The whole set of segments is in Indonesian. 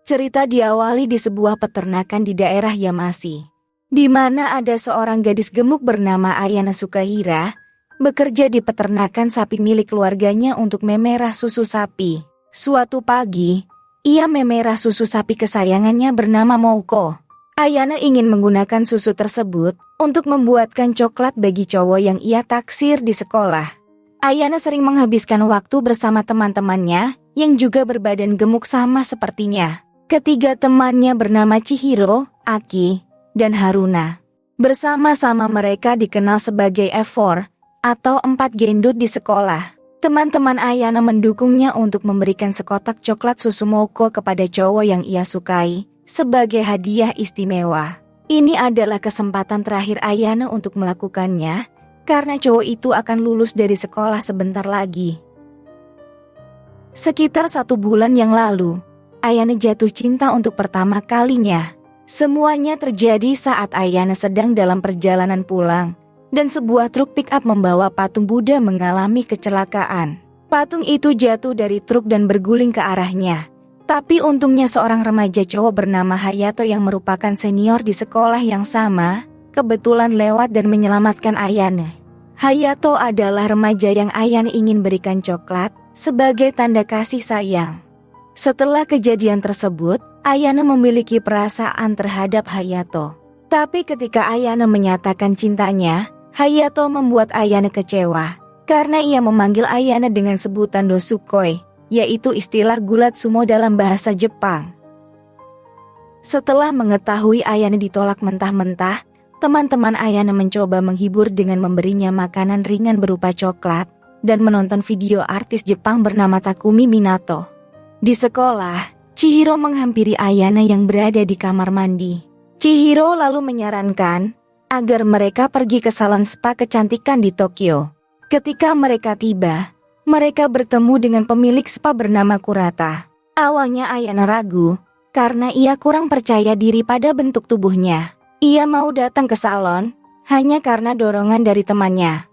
Cerita diawali di sebuah peternakan di daerah Yamasi, di mana ada seorang gadis gemuk bernama Ayana Sukahira, bekerja di peternakan sapi milik keluarganya untuk memerah susu sapi. Suatu pagi, ia memerah susu sapi kesayangannya bernama Mouko. Ayana ingin menggunakan susu tersebut untuk membuatkan coklat bagi cowok yang ia taksir di sekolah. Ayana sering menghabiskan waktu bersama teman-temannya yang juga berbadan gemuk sama sepertinya. Ketiga temannya bernama Chihiro, Aki, dan Haruna. Bersama-sama mereka dikenal sebagai F4 atau 4 gendut di sekolah. Teman-teman Ayana mendukungnya untuk memberikan sekotak coklat susu Mouko kepada cowok yang ia sukai sebagai hadiah istimewa. Ini adalah kesempatan terakhir Ayana untuk melakukannya karena cowok itu akan lulus dari sekolah sebentar lagi. Sekitar 1 bulan yang lalu, Ayana jatuh cinta untuk pertama kalinya. Semuanya terjadi saat Ayana sedang dalam perjalanan pulang, dan sebuah truk pick-up membawa patung Buddha mengalami kecelakaan. Patung itu jatuh dari truk dan berguling ke arahnya. Tapi untungnya seorang remaja cowok bernama Hayato yang merupakan senior di sekolah yang sama, kebetulan lewat dan menyelamatkan Ayana. Hayato adalah remaja yang Ayana ingin berikan coklat sebagai tanda kasih sayang. Setelah kejadian tersebut, Ayana memiliki perasaan terhadap Hayato. Tapi ketika Ayana menyatakan cintanya, Hayato membuat Ayana kecewa karena ia memanggil Ayana dengan sebutan dosukoi, yaitu istilah gulat sumo dalam bahasa Jepang. Setelah mengetahui Ayana ditolak mentah-mentah, teman-teman Ayana mencoba menghibur dengan memberinya makanan ringan berupa coklat dan menonton video artis Jepang bernama Takumi Minato. Di sekolah, Chihiro menghampiri Ayana yang berada di kamar mandi. Chihiro lalu menyarankan agar mereka pergi ke salon spa kecantikan di Tokyo. Ketika mereka tiba, mereka bertemu dengan pemilik spa bernama Kurata. Awalnya Ayana ragu karena ia kurang percaya diri pada bentuk tubuhnya. Ia mau datang ke salon hanya karena dorongan dari temannya.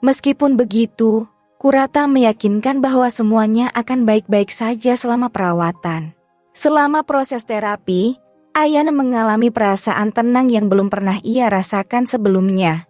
Meskipun begitu, Kurata meyakinkan bahwa semuanya akan baik-baik saja selama perawatan. Selama proses terapi, Ayana mengalami perasaan tenang yang belum pernah ia rasakan sebelumnya.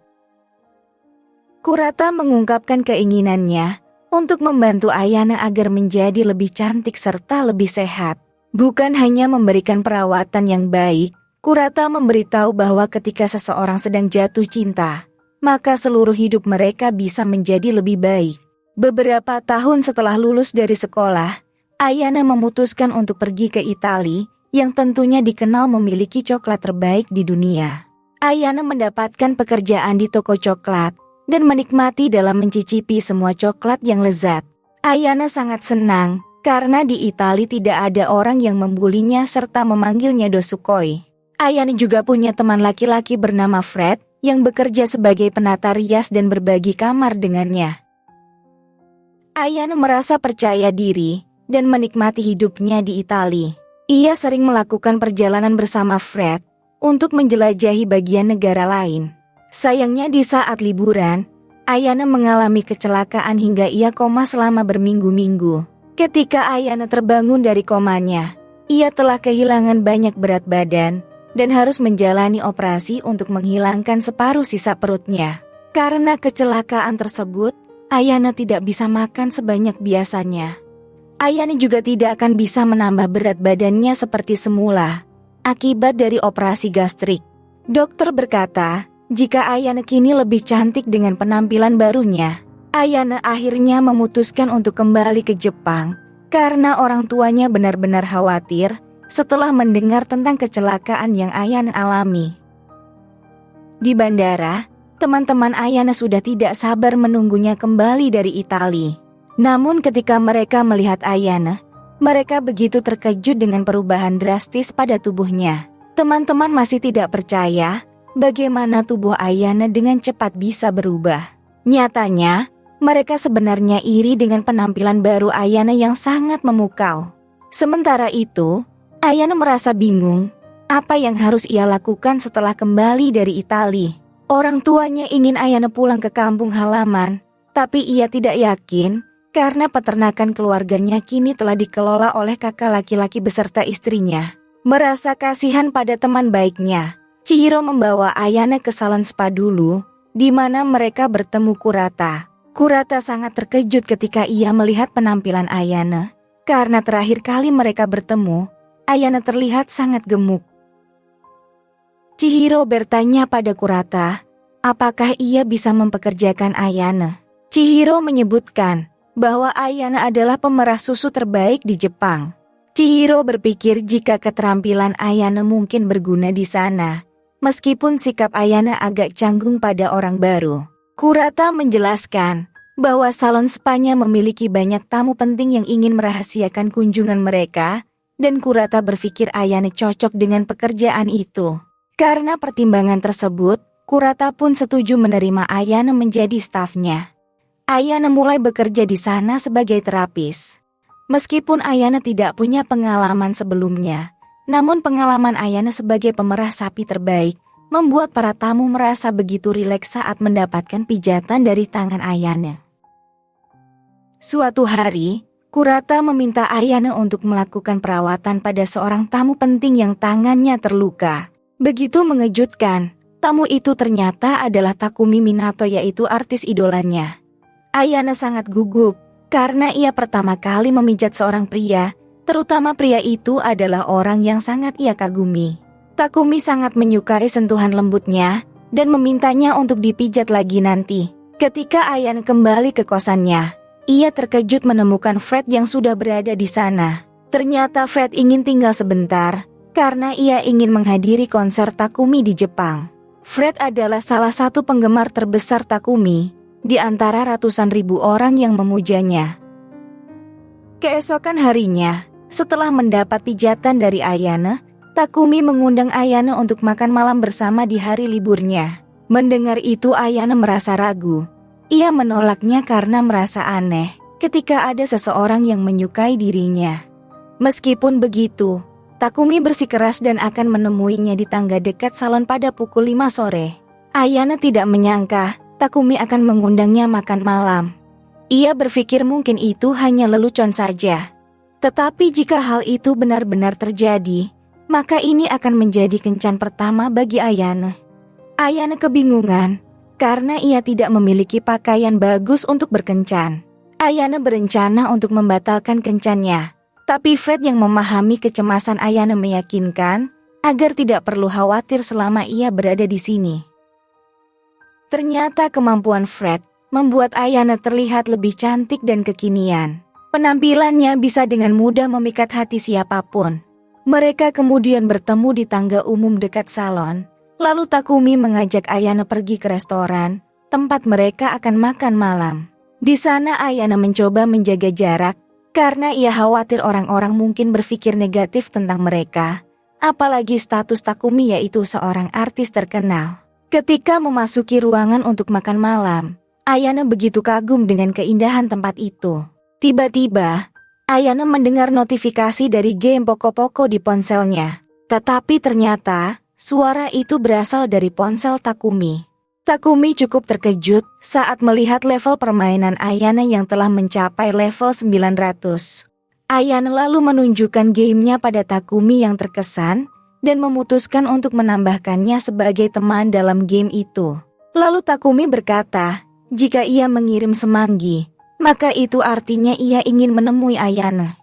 Kurata mengungkapkan keinginannya untuk membantu Ayana agar menjadi lebih cantik serta lebih sehat. Bukan hanya memberikan perawatan yang baik, Kurata memberitahu bahwa ketika seseorang sedang jatuh cinta, maka seluruh hidup mereka bisa menjadi lebih baik. Beberapa tahun setelah lulus dari sekolah, Ayana memutuskan untuk pergi ke Italia yang tentunya dikenal memiliki coklat terbaik di dunia. Ayana mendapatkan pekerjaan di toko coklat dan menikmati dalam mencicipi semua coklat yang lezat. Ayana sangat senang karena di Italia tidak ada orang yang membulinya serta memanggilnya dosukoi. Ayana juga punya teman laki-laki bernama Fred yang bekerja sebagai penata rias dan berbagi kamar dengannya. Ayana merasa percaya diri dan menikmati hidupnya di Italia. Ia sering melakukan perjalanan bersama Fred untuk menjelajahi bagian negara lain. Sayangnya di saat liburan, Ayana mengalami kecelakaan hingga ia koma selama berminggu-minggu. Ketika Ayana terbangun dari komanya, ia telah kehilangan banyak berat badan dan harus menjalani operasi untuk menghilangkan separuh sisa perutnya. Karena kecelakaan tersebut, Ayana tidak bisa makan sebanyak biasanya. Ayana juga tidak akan bisa menambah berat badannya seperti semula akibat dari operasi gastrik. Dokter berkata, jika Ayana kini lebih cantik dengan penampilan barunya, Ayana akhirnya memutuskan untuk kembali ke Jepang karena orang tuanya benar-benar khawatir setelah mendengar tentang kecelakaan yang Ayana alami. Di bandara, teman-teman Ayana sudah tidak sabar menunggunya kembali dari Italia. Namun ketika mereka melihat Ayana, mereka begitu terkejut dengan perubahan drastis pada tubuhnya. Teman-teman masih tidak percaya bagaimana tubuh Ayana dengan cepat bisa berubah. Nyatanya, mereka sebenarnya iri dengan penampilan baru Ayana yang sangat memukau. Sementara itu, Ayana merasa bingung apa yang harus ia lakukan setelah kembali dari Italia. Orang tuanya ingin Ayana pulang ke kampung halaman, tapi ia tidak yakin karena peternakan keluarganya kini telah dikelola oleh kakak laki-laki beserta istrinya. Merasa kasihan pada teman baiknya, Chihiro membawa Ayane ke salon spa dulu, di mana mereka bertemu Kurata. Kurata sangat terkejut ketika ia melihat penampilan Ayane, karena terakhir kali mereka bertemu, Ayane terlihat sangat gemuk. Chihiro bertanya pada Kurata, apakah ia bisa mempekerjakan Ayane. Chihiro menyebutkan bahwa Ayane adalah pemerah susu terbaik di Jepang. Chihiro berpikir jika keterampilan Ayane mungkin berguna di sana, meskipun sikap Ayane agak canggung pada orang baru. Kurata menjelaskan bahwa salon spanya memiliki banyak tamu penting yang ingin merahasiakan kunjungan mereka, dan Kurata berpikir Ayane cocok dengan pekerjaan itu. Karena pertimbangan tersebut, Kurata pun setuju menerima Ayane menjadi stafnya. Ayane mulai bekerja di sana sebagai terapis. Meskipun Ayane tidak punya pengalaman sebelumnya, namun pengalaman Ayane sebagai pemerah sapi terbaik membuat para tamu merasa begitu rileks saat mendapatkan pijatan dari tangan Ayane. Suatu hari, Kurata meminta Ayane untuk melakukan perawatan pada seorang tamu penting yang tangannya terluka. Begitu mengejutkan, tamu itu ternyata adalah Takumi Minato, yaitu artis idolanya. Ayane sangat gugup karena ia pertama kali memijat seorang pria, terutama pria itu adalah orang yang sangat ia kagumi. Takumi sangat menyukai sentuhan lembutnya dan memintanya untuk dipijat lagi nanti. Ketika Ayane kembali ke kosannya, ia terkejut menemukan Fred yang sudah berada di sana. Ternyata Fred ingin tinggal sebentar karena ia ingin menghadiri konser Takumi di Jepang. Fred adalah salah satu penggemar terbesar Takumi di antara ratusan ribu orang yang memujanya. Keesokan harinya, setelah mendapat pijatan dari Ayane, Takumi mengundang Ayane untuk makan malam bersama di hari liburnya. Mendengar itu Ayane merasa ragu. Ia menolaknya karena merasa aneh ketika ada seseorang yang menyukai dirinya. Meskipun begitu, Takumi bersikeras dan akan menemuinya di tangga dekat salon pada pukul 5 sore. Ayane tidak menyangka Takumi akan mengundangnya makan malam. Ia berpikir mungkin itu hanya lelucon saja. Tetapi jika hal itu benar-benar terjadi, maka ini akan menjadi kencan pertama bagi Ayane. Ayane kebingungan karena ia tidak memiliki pakaian bagus untuk berkencan. Ayane berencana untuk membatalkan kencannya, tapi Fred yang memahami kecemasan Ayane meyakinkan agar tidak perlu khawatir selama ia berada di sini. Ternyata kemampuan Fred membuat Ayane terlihat lebih cantik dan kekinian. Penampilannya bisa dengan mudah memikat hati siapapun. Mereka kemudian bertemu di tangga umum dekat salon. Lalu Takumi mengajak Ayane pergi ke restoran, tempat mereka akan makan malam. Di sana Ayane mencoba menjaga jarak, karena ia khawatir orang-orang mungkin berpikir negatif tentang mereka. Apalagi status Takumi yaitu seorang artis terkenal. Ketika memasuki ruangan untuk makan malam, Ayane begitu kagum dengan keindahan tempat itu. Tiba-tiba, Ayane mendengar notifikasi dari game Poco-Poco di ponselnya. Tetapi ternyata, suara itu berasal dari ponsel Takumi. Takumi cukup terkejut saat melihat level permainan Ayane yang telah mencapai level 900. Ayane lalu menunjukkan gamenya pada Takumi yang terkesan dan memutuskan untuk menambahkannya sebagai teman dalam game itu. Lalu Takumi berkata, jika ia mengirim semanggi, maka itu artinya ia ingin menemui Ayane.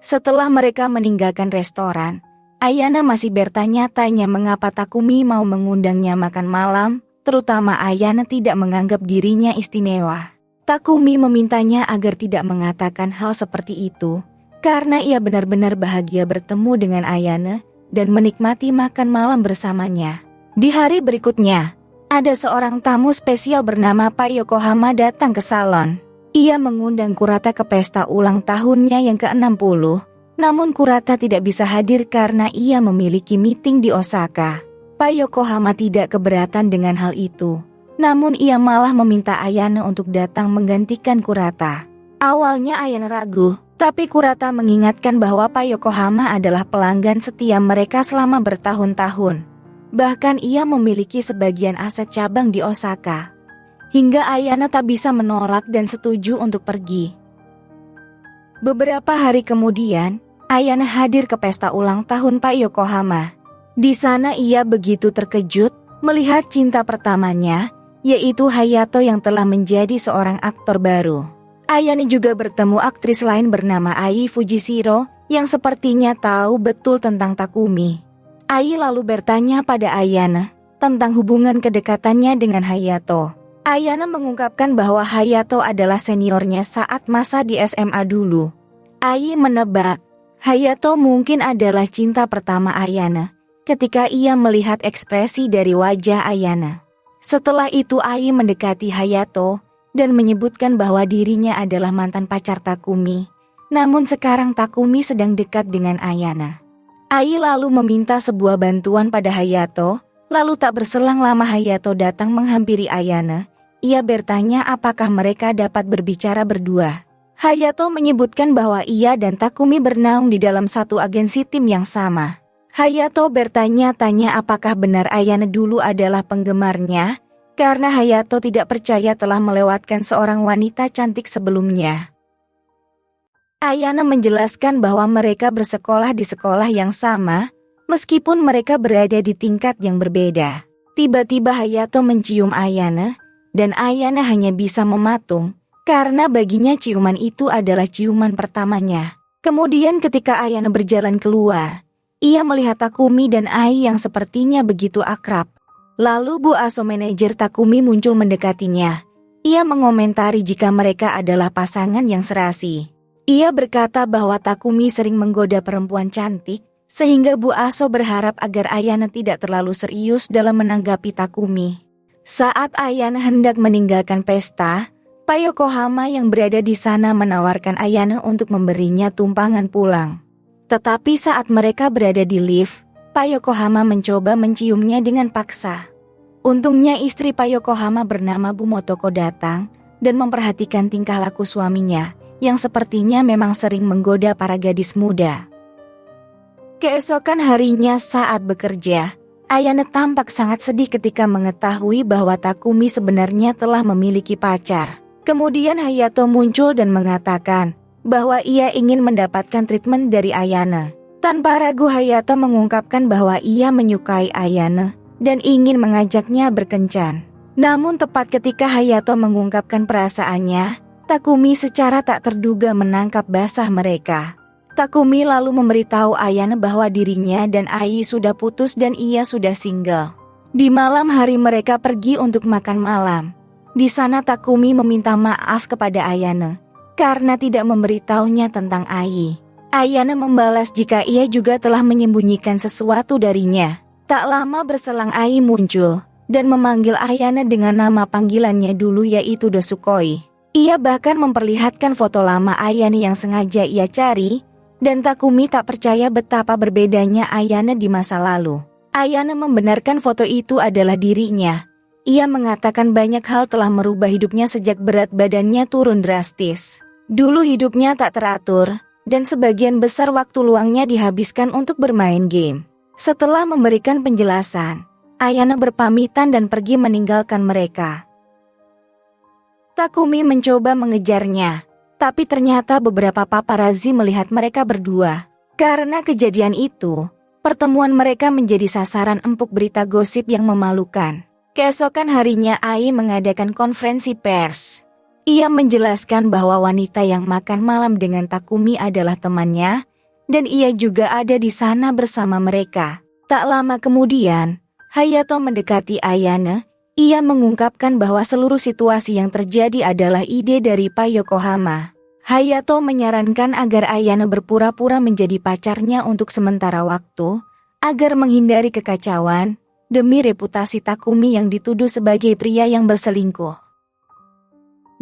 Setelah mereka meninggalkan restoran, Ayane masih bertanya-tanya mengapa Takumi mau mengundangnya makan malam, terutama Ayane tidak menganggap dirinya istimewa. Takumi memintanya agar tidak mengatakan hal seperti itu, karena ia benar-benar bahagia bertemu dengan Ayane dan menikmati makan malam bersamanya. Di hari berikutnya, ada seorang tamu spesial bernama Pak Yokohama datang ke salon. Ia mengundang Kurata ke pesta ulang tahunnya yang ke-60, namun Kurata tidak bisa hadir karena ia memiliki meeting di Osaka. Pak Yokohama tidak keberatan dengan hal itu, namun ia malah meminta Ayane untuk datang menggantikan Kurata. Awalnya Ayane ragu, tapi Kurata mengingatkan bahwa Pak Yokohama adalah pelanggan setia mereka selama bertahun-tahun. Bahkan ia memiliki sebagian aset cabang di Osaka. hingga Ayana tak bisa menolak dan setuju untuk pergi. Beberapa hari kemudian, Ayana hadir ke pesta ulang tahun Pak Yokohama. Di sana ia begitu terkejut melihat cinta pertamanya, yaitu Hayato yang telah menjadi seorang aktor baru. Ayana juga bertemu aktris lain bernama Ai Fujishiro yang sepertinya tahu betul tentang Takumi. Ai lalu bertanya pada Ayana tentang hubungan kedekatannya dengan Hayato. Ayana mengungkapkan bahwa Hayato adalah seniornya saat masa di SMA dulu. Ai menebak, Hayato mungkin adalah cinta pertama Ayana ketika ia melihat ekspresi dari wajah Ayana. Setelah itu Ai mendekati Hayato dan menyebutkan bahwa dirinya adalah mantan pacar Takumi. Namun sekarang Takumi sedang dekat dengan Ayana. Ai lalu meminta sebuah bantuan pada Hayato, lalu tak berselang lama Hayato datang menghampiri Ayana. Ia bertanya apakah mereka dapat berbicara berdua. Hayato menyebutkan bahwa ia dan Takumi bernaung di dalam satu agensi tim yang sama. Hayato bertanya-tanya apakah benar Ayana dulu adalah penggemarnya, karena Hayato tidak percaya telah melewatkan seorang wanita cantik sebelumnya. Ayana menjelaskan bahwa mereka bersekolah di sekolah yang sama, meskipun mereka berada di tingkat yang berbeda. Tiba-tiba Hayato mencium Ayana, dan Ayana hanya bisa mematung, karena baginya ciuman itu adalah ciuman pertamanya. Kemudian ketika Ayana berjalan keluar, ia melihat Takumi dan Ai yang sepertinya begitu akrab. Lalu Bu Aso manajer Takumi muncul mendekatinya. Ia mengomentari jika mereka adalah pasangan yang serasi. Ia berkata bahwa Takumi sering menggoda perempuan cantik, sehingga Bu Aso berharap agar Ayana tidak terlalu serius dalam menanggapi Takumi. Saat Ayana hendak meninggalkan pesta, Pak Yokohama yang berada di sana menawarkan Ayana untuk memberinya tumpangan pulang. Tetapi saat mereka berada di lift, Pak Yokohama mencoba menciumnya dengan paksa. Untungnya istri Pak Yokohama bernama Bu Motoko datang dan memperhatikan tingkah laku suaminya yang sepertinya memang sering menggoda para gadis muda. Keesokan harinya saat bekerja, Ayana tampak sangat sedih ketika mengetahui bahwa Takumi sebenarnya telah memiliki pacar. Kemudian Hayato muncul dan mengatakan bahwa ia ingin mendapatkan treatment dari Ayana. Tanpa ragu Hayato mengungkapkan bahwa ia menyukai Ayana dan ingin mengajaknya berkencan. Namun tepat ketika Hayato mengungkapkan perasaannya, Takumi secara tak terduga menangkap basah mereka. Takumi lalu memberitahu Ayana bahwa dirinya dan Ai sudah putus dan ia sudah single. Di malam hari mereka pergi untuk makan malam. Di sana Takumi meminta maaf kepada Ayana karena tidak memberitahunya tentang Ai. Ayana membalas jika ia juga telah menyembunyikan sesuatu darinya. Tak lama berselang Ai muncul dan memanggil Ayana dengan nama panggilannya dulu yaitu Dosukoi. Ia bahkan memperlihatkan foto lama Ayana yang sengaja ia cari, dan Takumi tak percaya betapa berbedanya Ayana di masa lalu. Ayana membenarkan foto itu adalah dirinya. Ia mengatakan banyak hal telah merubah hidupnya sejak berat badannya turun drastis. Dulu hidupnya tak teratur, dan sebagian besar waktu luangnya dihabiskan untuk bermain game. Setelah memberikan penjelasan, Ayana berpamitan dan pergi meninggalkan mereka. Takumi mencoba mengejarnya, tapi ternyata beberapa paparazzi melihat mereka berdua. Karena kejadian itu, pertemuan mereka menjadi sasaran empuk berita gosip yang memalukan. Keesokan harinya Ai mengadakan konferensi pers. Ia menjelaskan bahwa wanita yang makan malam dengan Takumi adalah temannya, dan ia juga ada di sana bersama mereka. Tak lama kemudian, Hayato mendekati Ayana. Ia mengungkapkan bahwa seluruh situasi yang terjadi adalah ide dari Pak Yokohama. Hayato menyarankan agar Ayana berpura-pura menjadi pacarnya untuk sementara waktu, agar menghindari kekacauan, demi reputasi Takumi yang dituduh sebagai pria yang berselingkuh.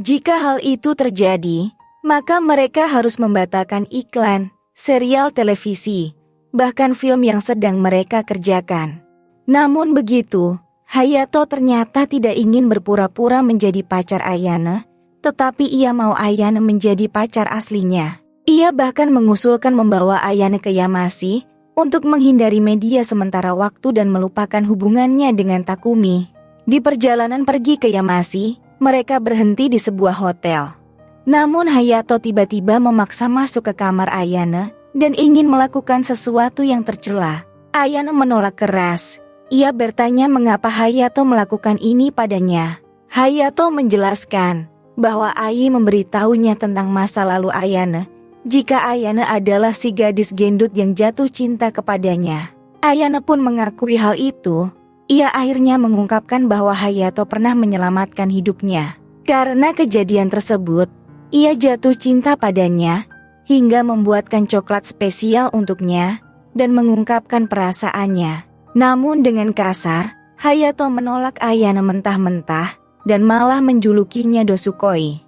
Jika hal itu terjadi, maka mereka harus membatalkan iklan, serial televisi, bahkan film yang sedang mereka kerjakan. Namun begitu, Hayato ternyata tidak ingin berpura-pura menjadi pacar Ayana, tetapi ia mau Ayana menjadi pacar aslinya. Ia bahkan mengusulkan membawa Ayana ke Yamasi untuk menghindari media sementara waktu dan melupakan hubungannya dengan Takumi. Di perjalanan pergi ke Yamasi, Mereka berhenti di sebuah hotel. Namun Hayato tiba-tiba memaksa masuk ke kamar Ayana dan ingin melakukan sesuatu yang tercela. Ayana menolak keras. Ia bertanya mengapa Hayato melakukan ini padanya. Hayato menjelaskan bahwa Ai memberitahunya tentang masa lalu Ayana jika Ayana adalah si gadis gendut yang jatuh cinta kepadanya. Ayana pun mengakui hal itu. Ia akhirnya mengungkapkan bahwa Hayato pernah menyelamatkan hidupnya. Karena kejadian tersebut, ia jatuh cinta padanya hingga membuatkan coklat spesial untuknya dan mengungkapkan perasaannya. Namun dengan kasar, Hayato menolak Ayana mentah-mentah dan malah menjulukinya Dosukoi.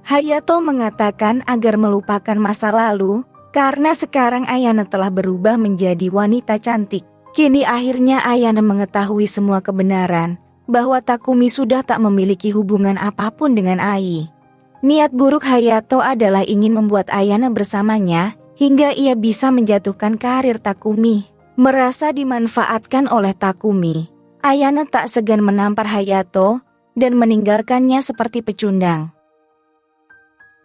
Hayato mengatakan agar melupakan masa lalu karena sekarang Ayana telah berubah menjadi wanita cantik. Kini akhirnya Ayana mengetahui semua kebenaran bahwa Takumi sudah tak memiliki hubungan apapun dengan Ai. Niat buruk Hayato adalah ingin membuat Ayana bersamanya hingga ia bisa menjatuhkan karir Takumi. Merasa dimanfaatkan oleh Takumi, Ayana tak segan menampar Hayato dan meninggalkannya seperti pecundang.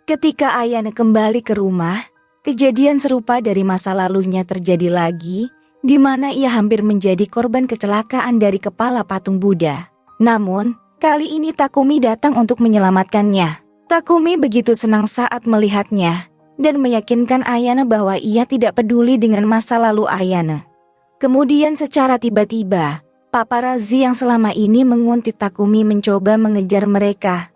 Ketika Ayana kembali ke rumah, kejadian serupa dari masa lalunya terjadi lagi, di mana ia hampir menjadi korban kecelakaan dari kepala patung Buddha. Namun, kali ini Takumi datang untuk menyelamatkannya. Takumi begitu senang saat melihatnya, dan meyakinkan Ayana bahwa ia tidak peduli dengan masa lalu Ayana. Kemudian secara tiba-tiba, paparazzi yang selama ini menguntit Takumi mencoba mengejar mereka.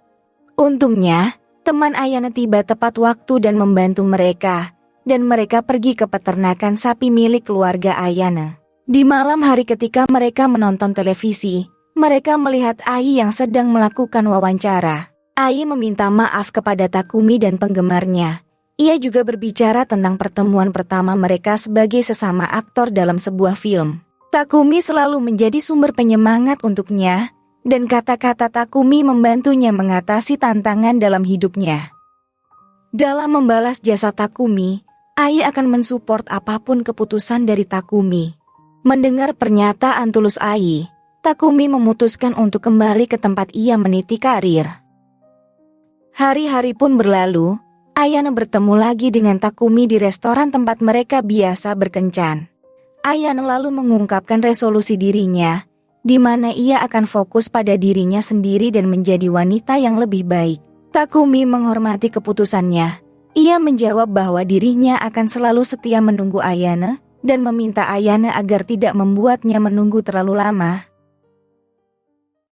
Untungnya, teman Ayana tiba tepat waktu dan membantu mereka, dan mereka pergi ke peternakan sapi milik keluarga Ayana. Di malam hari ketika mereka menonton televisi, mereka melihat Ai yang sedang melakukan wawancara. Ai meminta maaf kepada Takumi dan penggemarnya. Ia juga berbicara tentang pertemuan pertama mereka sebagai sesama aktor dalam sebuah film. Takumi selalu menjadi sumber penyemangat untuknya, dan kata-kata Takumi membantunya mengatasi tantangan dalam hidupnya. Dalam membalas jasa Takumi, Ai akan mensupport apapun keputusan dari Takumi. Mendengar pernyataan tulus Ai, Takumi memutuskan untuk kembali ke tempat ia meniti karir. Hari-hari pun berlalu, Ayana bertemu lagi dengan Takumi di restoran tempat mereka biasa berkencan. Ayana lalu mengungkapkan resolusi dirinya, di mana ia akan fokus pada dirinya sendiri dan menjadi wanita yang lebih baik. Takumi menghormati keputusannya. Ia menjawab bahwa dirinya akan selalu setia menunggu Ayana dan meminta Ayana agar tidak membuatnya menunggu terlalu lama.